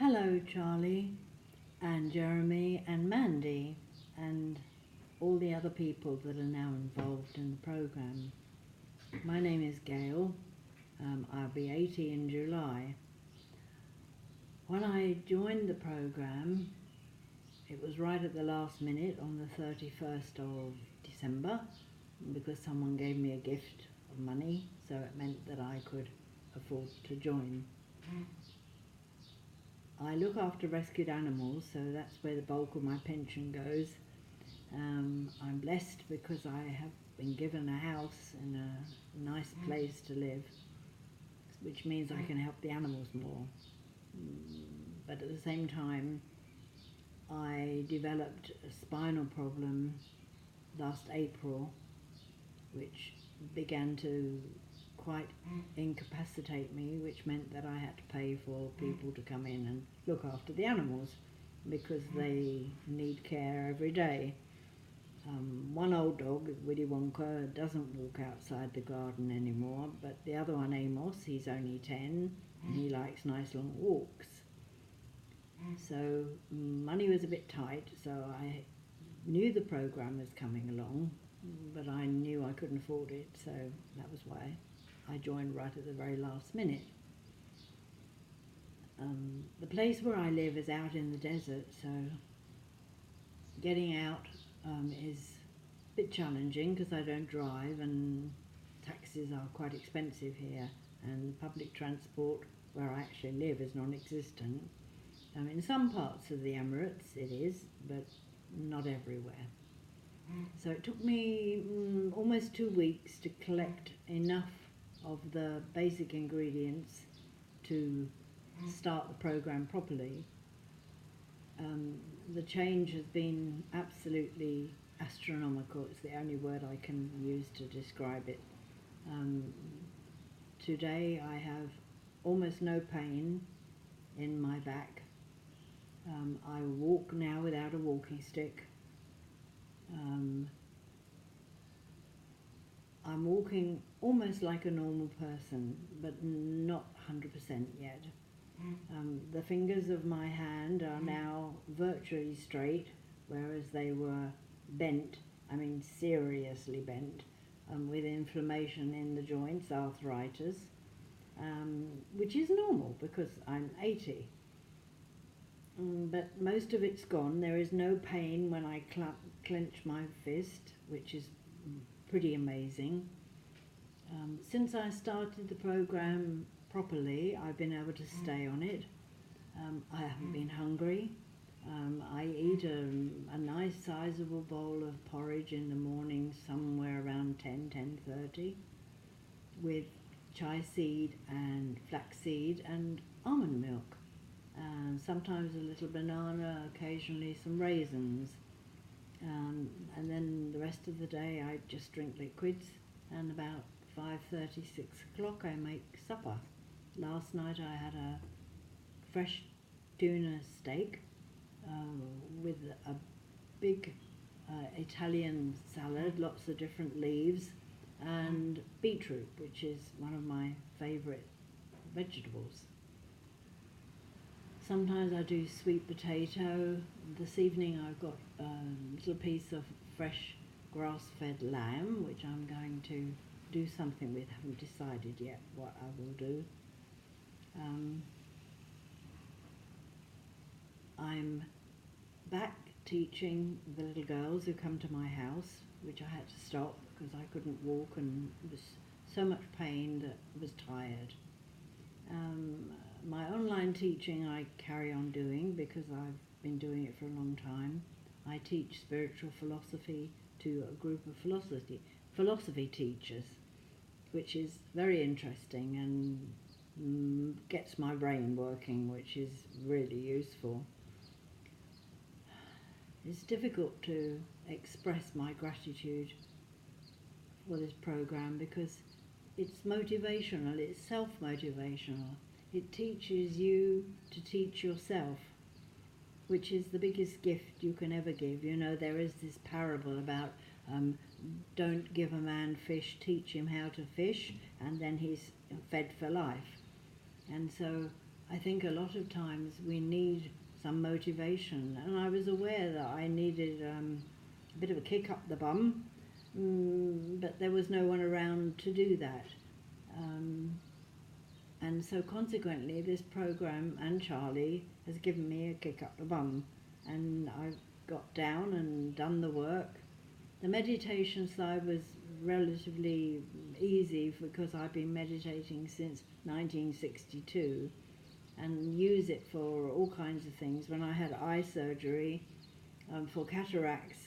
Hello, Charlie, and Jeremy, and Mandy, and all the other people that are now involved in the programme. My name is Gail. I'll be 80 in July. When I joined the programme, it was right at the last minute on the 31st of December, because someone gave me a gift of money, so it meant that I could afford to join. I look after rescued animals, so that's where the bulk of my pension goes. I'm blessed because I have been given a house in a nice place to live, which means I can help the animals more. But at the same time, I developed a spinal problem last April, which began to quite incapacitate me, which meant that I had to pay for people to come in and look after the animals because they need care every day. One old dog, Willy Wonka, doesn't walk outside the garden anymore, but the other one, Amos, he's only 10 and he likes nice long walks. So money was a bit tight, so I knew the programme was coming along, but I knew I couldn't afford it, so that was why I joined right at the very last minute. The place where I live is out in the desert, so getting out is a bit challenging because I don't drive and taxis are quite expensive here, and public transport where I actually live is non-existent. In some parts of the Emirates it is, but not everywhere. So it took me almost 2 weeks to collect enough of the basic ingredients to start the programme properly. The change has been absolutely astronomical. It's the only word I can use to describe it. Today I have almost no pain in my back. I walk now without a walking stick. I'm walking almost like a normal person, but not 100% yet. The fingers of my hand are now virtually straight, whereas they were bent, seriously bent, with inflammation in the joints, arthritis, which is normal because I'm 80. But most of it's gone. There is no pain when I clench my fist, which is pretty amazing. Since I started the programme properly, I've been able to stay on it. I haven't been hungry. I eat a nice sizable bowl of porridge in the morning, somewhere around 10:30, with chia seed and flaxseed and almond milk. Sometimes a little banana, occasionally some raisins. And then the rest of the day I just drink liquids, and about 5:30, 6 o'clock I make supper. Last night I had a fresh tuna steak with a big Italian salad, lots of different leaves, and beetroot, which is one of my favourite vegetables. Sometimes I do sweet potato. This evening I've got a little piece of fresh grass-fed lamb, which I'm going to do something with. Haven't decided yet what I will do. I'm back teaching the little girls who come to my house, which I had to stop because I couldn't walk and it was so much pain that I was tired. My online teaching I carry on doing because I've been doing it for a long time. I teach spiritual philosophy to a group of philosophy teachers, which is very interesting and gets my brain working, which is really useful. It's difficult to express my gratitude for this program because it's motivational, it's self-motivational. It teaches you to teach yourself, which is the biggest gift you can ever give. You know, there is this parable about don't give a man fish, teach him how to fish, and then he's fed for life. And so I think a lot of times we need some motivation, and I was aware that I needed a bit of a kick up the bum, but there was no one around to do that. And so consequently this program and Charlie has given me a kick up the bum, and I've got down and done the work. The meditation side was relatively easy because I've been meditating since 1962 and use it for all kinds of things. When I had eye surgery for cataracts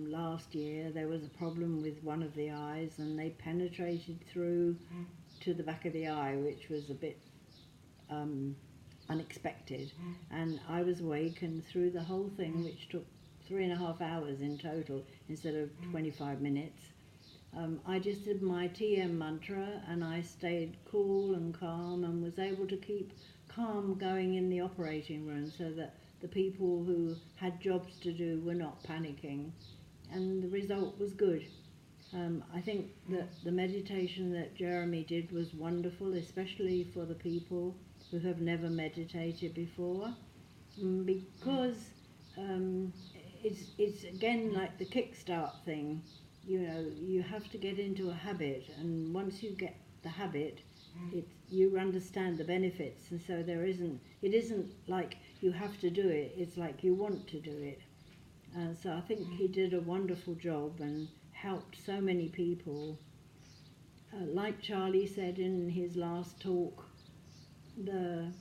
last year, there was a problem with one of the eyes and they penetrated through to the back of the eye, which was a bit unexpected. And I was awake and through the whole thing, which took 3.5 hours in total instead of 25 minutes, I just did my TM mantra and I stayed cool and calm and was able to keep calm going in the operating room so that the people who had jobs to do were not panicking, and the result was good. I think that the meditation that Jeremy did was wonderful, especially for the people who have never meditated before, because it's again like the kickstart thing. You know, you have to get into a habit, and once you get the habit, you understand the benefits, and so it isn't like you have to do it, it's like you want to do it. So I think he did a wonderful job and helped so many people. Like Charlie said in his last talk, the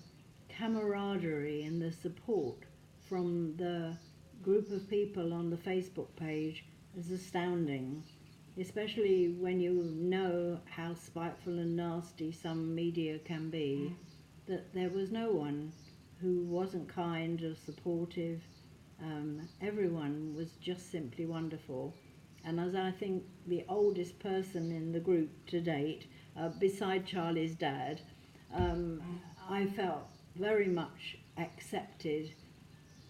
camaraderie and the support from the group of people on the Facebook page is astounding, especially when you know how spiteful and nasty some media can be, that there was no one who wasn't kind or supportive. Everyone was just simply wonderful. And as I think the oldest person in the group to date, beside Charlie's dad, I felt very much accepted,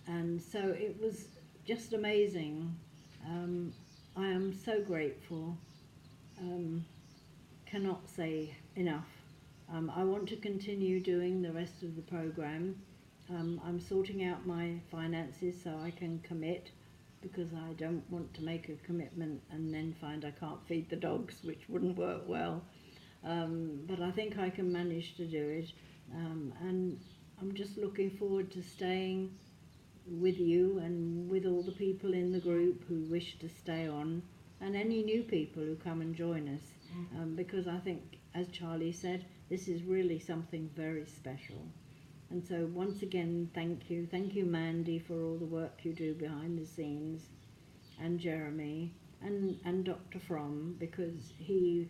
and so it was just amazing. I am so grateful, cannot say enough. I want to continue doing the rest of the program. I'm sorting out my finances so I can commit, because I don't want to make a commitment and then find I can't feed the dogs, which wouldn't work well. But I think I can manage to do it, and I'm just looking forward to staying with you and with all the people in the group who wish to stay on, and any new people who come and join us, because I think, as Charlie said, this is really something very special. And so once again, thank you Mandy for all the work you do behind the scenes, and Jeremy and Dr. Fromm, because he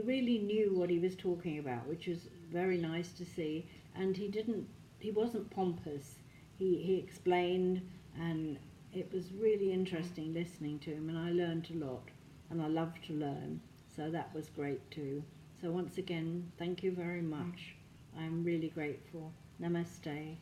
really knew what he was talking about, which was very nice to see. And he wasn't pompous. He explained, and it was really interesting listening to him, and I learned a lot, and I love to learn, so that was great too. So once again, thank you very much. I'm really grateful. Namaste.